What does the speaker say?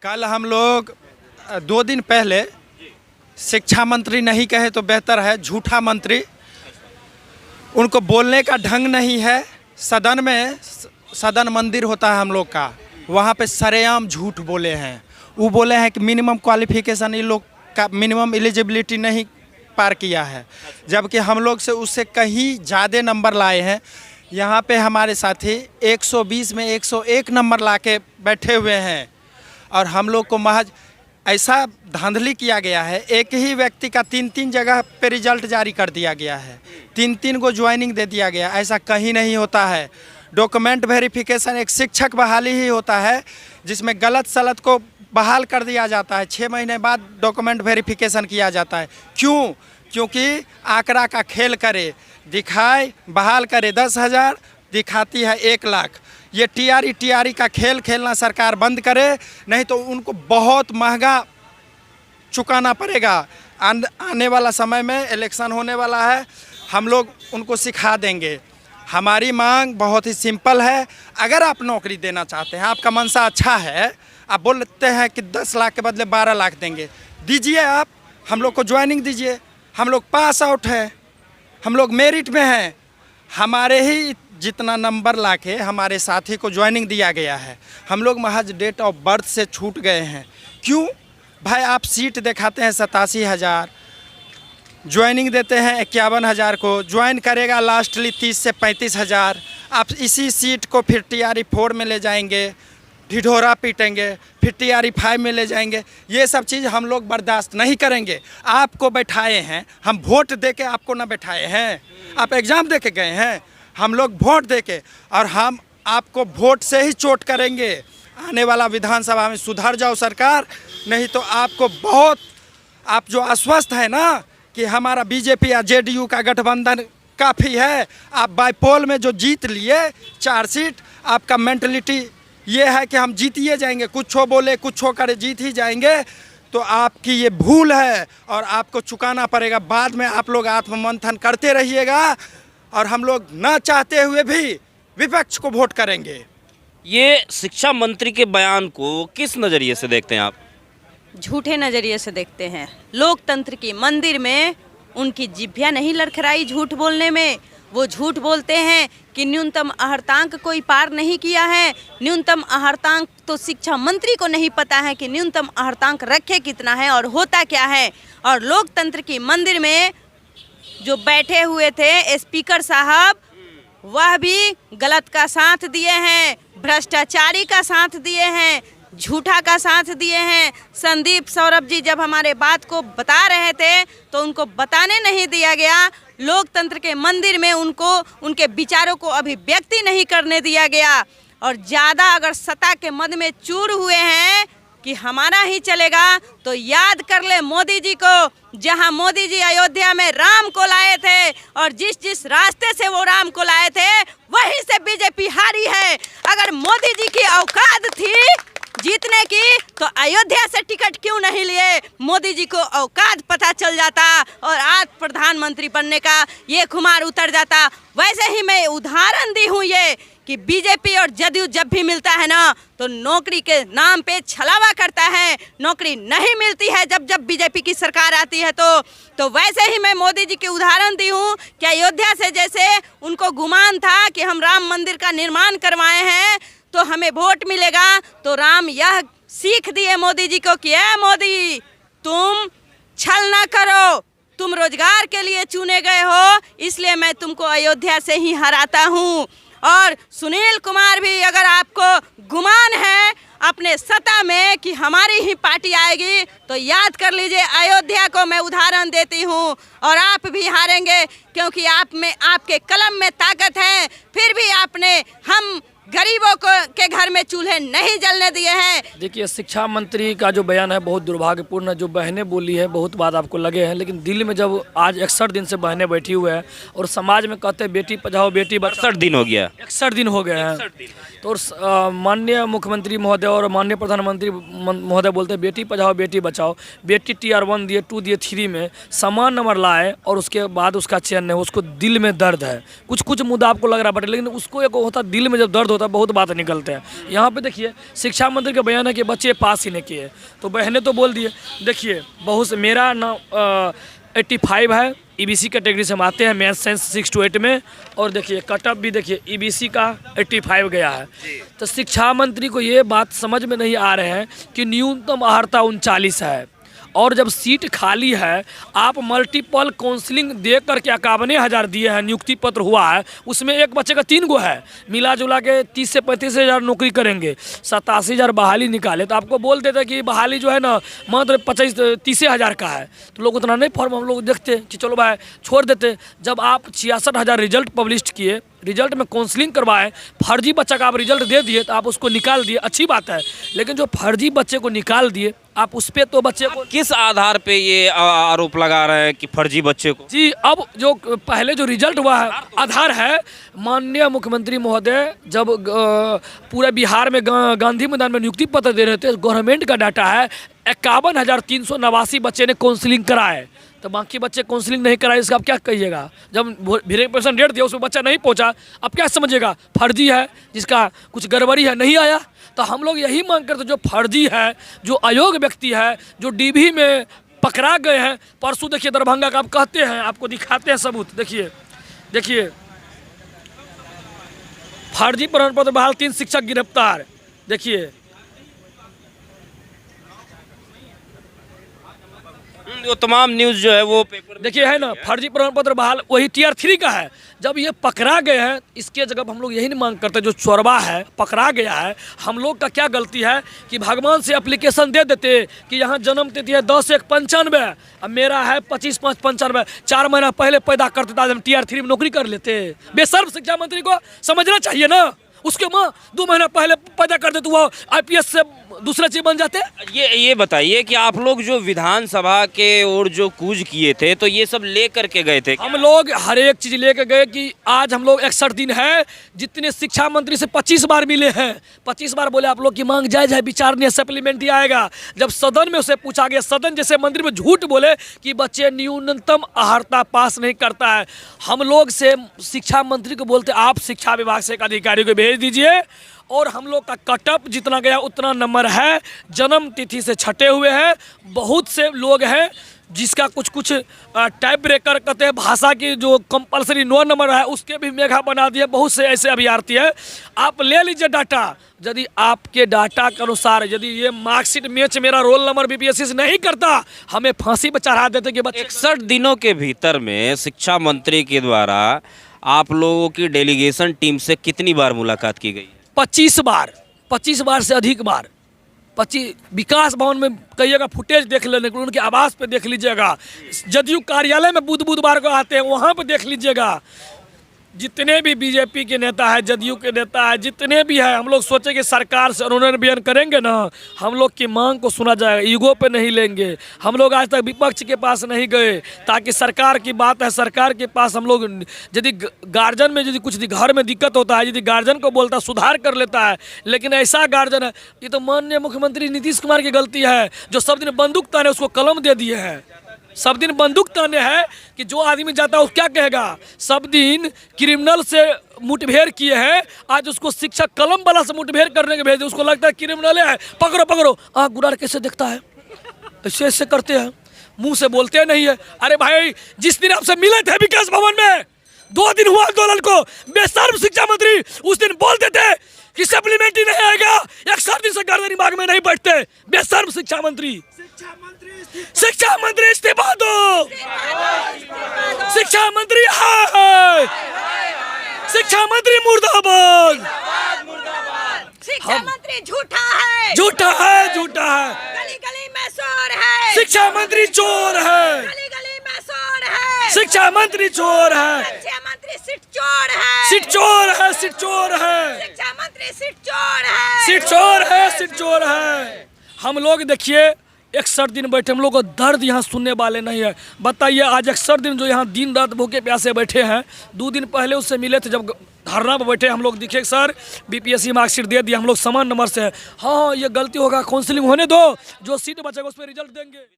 कल हम लोग 2 दिन पहले शिक्षा मंत्री नहीं कहे तो बेहतर है, झूठा मंत्री, उनको बोलने का ढंग नहीं है। सदन में, सदन मंदिर होता है हम लोग का, वहाँ पे सरेआम झूठ बोले हैं। वो बोले हैं कि मिनिमम क्वालिफिकेशन इन लोग का मिनिमम एलिजिबिलिटी नहीं पार किया है, जबकि हम लोग से उससे कहीं ज़्यादा नंबर लाए हैं। यहाँ पे हमारे साथी 120 में 101 नंबर लाके बैठे हुए हैं और हम लोग को महज ऐसा धांधली किया गया है। एक ही व्यक्ति का 3-3 जगह पे रिजल्ट जारी कर दिया गया है, 3-3 को ज्वाइनिंग दे दिया गया। ऐसा कहीं नहीं होता है। डॉक्यूमेंट वेरिफिकेशन एक शिक्षक बहाली ही होता है, जिसमें गलत सलत को बहाल कर दिया जाता है। 6 महीने बाद डॉक्यूमेंट वेरिफिकेशन किया जाता है। क्यों? क्योंकि आंकड़ा का खेल करे, दिखाए बहाल करे 10,000, दिखाती है 1 लाख। ये टीआरई का खेल खेलना सरकार बंद करे, नहीं तो उनको बहुत महंगा चुकाना पड़ेगा। आने वाला समय में इलेक्शन होने वाला है, हम लोग उनको सिखा देंगे। हमारी मांग बहुत ही सिंपल है। अगर आप नौकरी देना चाहते हैं, आपका मनसा अच्छा है, आप बोलते हैं कि 10 लाख के बदले 12 लाख देंगे, दीजिए। आप हम लोग को ज्वाइनिंग दीजिए। हम लोग पास आउट है, हम लोग मेरिट में हैं। हमारे ही जितना नंबर लाके हमारे साथी को ज्वाइनिंग दिया गया है। हम लोग महज डेट ऑफ बर्थ से छूट गए हैं। क्यों भाई? आप सीट दिखाते हैं 87,000, ज्वाइनिंग देते हैं 51,000 को, ज्वाइन करेगा लास्टली 30 से 35,000। आप इसी सीट को फिर टीआरई 4 में ले जाएंगे, ढिढोरा पीटेंगे, फिर टीआरई 5 में ले जाएंगे। ये सब चीज़ हम लोग बर्दाश्त नहीं करेंगे। आपको बैठाए हैं, हम वोट दे के आपको ना बैठाए हैं। आप एग्ज़ाम दे के गए हैं, हम लोग वोट दे के, और हम आपको वोट से ही चोट करेंगे। आने वाला विधानसभा में सुधर जाओ सरकार, नहीं तो आपको बहुत, आप जो अस्वस्थ है ना कि हमारा बीजेपी या जेडीयू का गठबंधन काफ़ी है, आप बाईपोल में जो जीत लिए 4 सीट, आपका मेंटलिटी ये है कि हम जीतिए जाएंगे, कुछ हो बोले कुछ हो करे जीत ही जाएंगे। तो आपकी ये भूल है और आपको चुकाना पड़ेगा। बाद में आप लोग आत्ममंथन करते रहिएगा और हम लोग ना चाहते हुए भी विपक्ष को वोट करेंगे। ये शिक्षा मंत्री के बयान को किस नज़रिए से देखते हैं आप? झूठे नज़रिए से देखते हैं। लोकतंत्र की मंदिर में उनकी जिभ्या नहीं लड़खड़ाई झूठ बोलने में। वो झूठ बोलते हैं कि न्यूनतम अहर्तांक कोई पार नहीं किया है। न्यूनतम अहर्तांक तो शिक्षा मंत्री को नहीं पता है कि न्यूनतम अहर्तांक रखे कितना है और होता क्या है। और लोकतंत्र की मंदिर में जो बैठे हुए थे स्पीकर साहब, वह भी गलत का साथ दिए हैं, भ्रष्टाचारी का साथ दिए हैं, झूठा का साथ दिए हैं। संदीप सौरभ जी जब हमारे बात को बता रहे थे तो उनको बताने नहीं दिया गया। लोकतंत्र के मंदिर में उनको उनके विचारों को अभिव्यक्ति नहीं करने दिया गया। और ज़्यादा अगर सत्ता के मद में चूर हुए हैं कि हमारा ही चलेगा, तो याद कर ले मोदी जी को, जहां मोदी जी अयोध्या में राम को लाए थे और जिस जिस रास्ते से वो राम को लाए थे वहीं से बीजेपी हारी है। अगर मोदी जी की औकात थी जीतने की तो अयोध्या से टिकट क्यों नहीं लिए? मोदी जी को औकात पता चल जाता और आज प्रधानमंत्री बनने का ये खुमार उतर जाता। वैसे ही मैं उदाहरण दी हूँ ये कि बीजेपी और जदयू जब भी मिलता है ना तो नौकरी के नाम पे छलावा करता है, नौकरी नहीं मिलती है जब जब बीजेपी की सरकार आती है। तो वैसे ही मैं मोदी जी के उदाहरण दी हूँ कि अयोध्या से जैसे उनको गुमान था कि हम राम मंदिर का निर्माण करवाए हैं तो हमें वोट मिलेगा, तो राम यह सीख दिए मोदी जी को कि ए मोदी, तुम छल ना करो, तुम रोजगार के लिए चुने गए हो, इसलिए मैं तुमको अयोध्या से ही हराता हूँ। और सुनील कुमार भी, अगर आपको गुमान है अपने सत्ता में कि हमारी ही पार्टी आएगी, तो याद कर लीजिए अयोध्या को मैं उदाहरण देती हूँ और आप भी हारेंगे, क्योंकि आप में, आपके कलम में ताकत है। फिर भी आपने हम गरीबों को के घर में चूल्हे नहीं जलने दिए हैं। देखिए, शिक्षा मंत्री का जो बयान है बहुत दुर्भाग्यपूर्ण है। जो बहनें बोली है बहुत बात आपको लगे हैं, लेकिन दिल्ली में जब आज 61 दिन से बहनें बैठी हुए हैं और समाज में कहते हैं बेटी पढ़ाओ बेटी बचाओ, 61 दिन हो गया, 61 दिन हो गए हैं। तो माननीय मुख्यमंत्री महोदय और माननीय प्रधानमंत्री महोदय बोलते हैं बेटी पढ़ाओ बेटी बचाओ। बेटी TR 1 दिए, 2 दिए, 3 में समान नंबर लाए और उसके बाद उसका चयन नहीं, उसको दिल में दर्द है। कुछ मुद्दा आपको लग रहा है बट, लेकिन उसको एक होता दिल में जब दर्द होता होता है, बहुत बात निकलते हैं। यहाँ पे देखिए शिक्षा मंत्री का बयान है कि बच्चे पास ही नहीं किए, तो बहनें तो बोल दिए। देखिए बहुत से मेरा ना 85 है, ईबीसी कैटेगरी से हम आते हैं, मैथ साइंस 6 to 8 में। और देखिए कटअप भी देखिए ईबीसी का 85 गया है। तो शिक्षा मंत्री को ये बात समझ में नहीं आ रहे हैं कि न्यूनतम अर्हता 39 है, और जब सीट खाली है आप मल्टीपल काउंसलिंग दे करके 51,000 दिए हैं, नियुक्ति पत्र हुआ है, उसमें एक बच्चे का 3 गो है, मिला जुला के 30 से 35,000 नौकरी करेंगे, 87,000 बहाली निकाले, तो आपको बोल देते कि बहाली जो है ना मात्र 30,000 का है, तो लोग उतना नहीं फॉर्म हम लोग देखते कि चलो भाई छोड़ देते। जब आप 66,000 रिजल्ट पब्लिश किए, रिजल्ट में काउंसलिंग करवाएं, फर्जी बच्चा का आप रिजल्ट दे दिए तो आप उसको निकाल दिए, अच्छी बात है, लेकिन जो फर्जी बच्चे को निकाल दिए आप उस पर तो बच्चे को किस आधार पे ये आरोप लगा रहे हैं कि फर्जी बच्चे को? जी, अब जो पहले जो रिजल्ट हुआ है आधार है, माननीय मुख्यमंत्री महोदय जब पूरे बिहार में गांधी मैदान में नियुक्ति पत्र दे रहे थे, गवर्नमेंट का डाटा है 51,389 बच्चे ने काउंसलिंग कराए, तो बाकी बच्चे काउंसलिंग नहीं कराए, इसका आप क्या कहिएगा? जब वेरिफिकेशन डेट दिया उसमें बच्चा नहीं पहुंचा, अब क्या समझिएगा? फर्जी है, जिसका कुछ गड़बड़ी है, नहीं आया। तो हम लोग यही मांग करते, जो फर्जी है, जो अयोग्य व्यक्ति है, जो डीबी में पकड़ा गए हैं, परसों देखिए दरभंगा का आप कहते हैं, आपको दिखाते हैं सबूत, देखिए फर्जी प्रमाण पत्र बहाल 3 शिक्षक गिरफ्तार। देखिए वो तमाम न्यूज़ जो है वो पेपर देखिए है ना, फर्जी प्रमाण पत्र बहाल वही Tier 3 का है। जब ये पकड़ा गए हैं, इसके जगह हम लोग यही नहीं मांग करते, जो चोरबा है पकड़ा गया है, हम लोग का क्या गलती है कि भगवान से एप्लीकेशन दे देते कि यहाँ जन्म तिथि है 10/1/95, अब मेरा है 25/5/95, 4 महीना पहले पैदा करते था, हम Tier 3 में नौकरी कर लेते। बेशर्म शिक्षा मंत्री को समझना चाहिए ना, उसके माँ 2 महीना पहले पैदा कर देते, वो IPS से दूसरा चीज बन जाते। ये बताइए कि आप लोग जो विधानसभा के और जो कूच किए थे, तो ये सब ले करके गए थे? हम लोग हर एक चीज लेके गए कि आज हम लोग 61 दिन है, जितने शिक्षा मंत्री से 25 बार मिले हैं, 25 बार बोले आप लोग की मांग जायज है, विचारणीय सप्लीमेंट्री आएगा। जब सदन में उसे पूछा गया, सदन जैसे मंदिर में झूठ बोले कि बच्चे न्यूनतम अर्हता पास नहीं करता है, हम लोग से शिक्षा मंत्री को बोलते आप शिक्षा विभाग से एक अधिकारी को भेज दीजिए, और हम लोग का कटअप जितना गया उतना नंबर है, जन्म तिथि से छटे हुए हैं। बहुत से लोग हैं जिसका कुछ टाइप ब्रेकर कहते हैं, भाषा की जो कंपलसरी 9 नंबर है उसके भी मेघा बना दिए, बहुत से ऐसे अभ्यर्थी है। आप ले लीजिए डाटा, यदि आपके डाटा के अनुसार यदि ये मार्कशीट मैच मेरा रोल नंबर बीपीएससी से नहीं करता, हमें फांसी पर चढ़ा देते कि बच्चे। 61 दिनों के भीतर में शिक्षा मंत्री के द्वारा आप लोगों की डेलीगेशन टीम से कितनी बार मुलाकात की गई? 25 बार से अधिक बार। 25 विकास भवन में कहिएगा, फुटेज देख लेने, उनके आवास पे देख लीजिएगा, जदयू कार्यालय में बुधवार को आते हैं, वहाँ पे देख लीजिएगा। जितने भी बीजेपी के नेता है, जदयू के नेता है, जितने भी है, हम लोग सोचे कि सरकार से अनुनय बयान करेंगे ना, हम लोग की मांग को सुना जाएगा, ईगो पे नहीं लेंगे। हम लोग आज तक विपक्ष के पास नहीं गए, ताकि सरकार की बात है, सरकार के पास हम लोग, यदि गार्जियन में यदि कुछ घर में दिक्कत होता है, यदि गार्जियन को बोलता सुधार कर लेता है, लेकिन ऐसा गार्जियन है, ये तो माननीय मुख्यमंत्री नीतीश कुमार की गलती है, जो सब दिन बंदूक ताने उसको कलम दे दिए हैं। सब दिन बंदूक ताने हैं कि जो आदमी जाता है वो क्या कहेगा, सब दिन क्रिमिनल से मुठभेड़ किए हैं, आज उसको शिक्षक कलम वाला से मुठभेड़ करने के भेज, उसको लगता है क्रिमिनल है, पकड़ो। गुरार कैसे देखता है, ऐसे करते हैं, मुंह से बोलते नहीं है। अरे भाई, जिस दिन आपसे मिले थे विकास भवन में, 2 दिन हुआ आंदोलन को, बेशर्म शिक्षा मंत्री उस दिन बोलते थे कि सप्लीमेंट्री नहीं आएगा, 61 दिन से गर्दन बाग में नहीं बैठते। बेशर्म शिक्षा मंत्री इस्तीफा दो, शिक्षा मंत्री हाय, शिक्षा मंत्री मुर्दाबाद, शिक्षा मंत्री झूठा है, गली गली में शोर है, शिक्षा मंत्री चोर है, गली गली में शोर है, शिक्षा मंत्री चोर है, शिक्षा मंत्री सीट चोर है, सीट चोर है, शिक्षा मंत्री सीट चोर है। हम लोग देखिए 61 दिन बैठे, हम लोग को दर्द यहाँ सुनने वाले नहीं है। बताइए, आज 61 दिन जो यहाँ दिन रात भूखे प्यासे बैठे हैं, 2 दिन पहले उससे मिले थे, जब धरना पर बैठे हम लोग दिखे, सर बीपीएससी मार्कशीट दे दिया, हम लोग समान नंबर से है। हाँ, ये गलती होगा, काउंसलिंग होने दो, जो सीट बचेगा उस पर रिजल्ट देंगे।